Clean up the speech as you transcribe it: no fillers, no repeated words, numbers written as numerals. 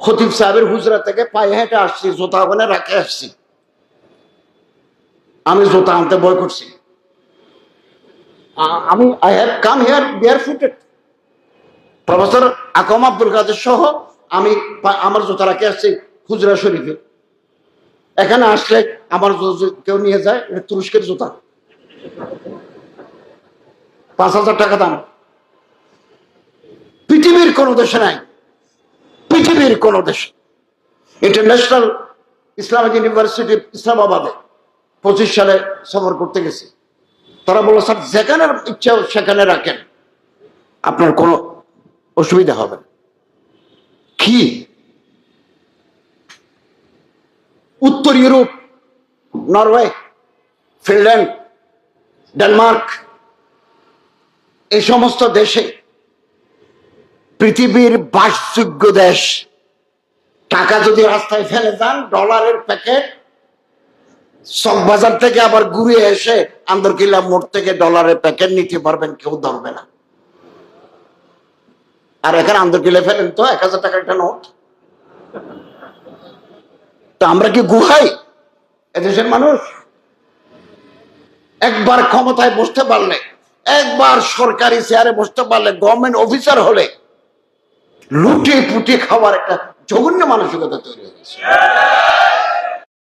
খতিব সাহেবের হুজরা থেকে পায়ে হেঁটে আসছি, জুতা ওখানে রাখে আসছি। আমি জুতা আনতে ভয় করছি। I have come here barefooted. Professor AKM Abdul Kader সহ আমি আমার জুতা রাখে আসছি হুজরা শরীফে। এখানে আসলে আমার কেউ নিয়ে যায়, তুরস্কের জুতা, 5,000 টাকা দাম। পৃথিবীর কোন দেশে নাই, পৃথিবীর কোন দেশে। ইন্টারন্যাশনাল ইসলামিক ইউনিভার্সিটি ইসলামাবাদে 25 সালে সফর করতে গেছি। তারা বললো, স্যার যেখানে ইচ্ছা সেখানে রাখেন, আপনার কোনো অসুবিধা হবে না। কি উত্তর ইউরোপ, নরওয়ে, ফিনল্যান্ড, ডেনমার্ক, এই সমস্ত দেশে, পৃথিবীর বাসযোগ্য দেশ, টাকা যদি রাস্তায় ফেলে যান, ডলারের প্যাকেট চকবাজার থেকে আবার ঘুরে এসে আন্দরকিল্লা মোড় থেকে ডলারের প্যাকেট নিতে পারবেন, কেউ ধরবে না। আর এখানে আন্দরকিল্লা ফেলেন তো 1,000 টাকার একটা নোট। তো আমরা কি গুহাই এদেশের মানুষ? একবার ক্ষমতায় বসতে পারলে, একবার সরকারি চেয়ারে বসতে পারলে, গভর্নমেন্ট অফিসার হলে লুটে পুটে খাওয়ার একটা জঘন্য মানসিকতা তৈরি হয়েছে।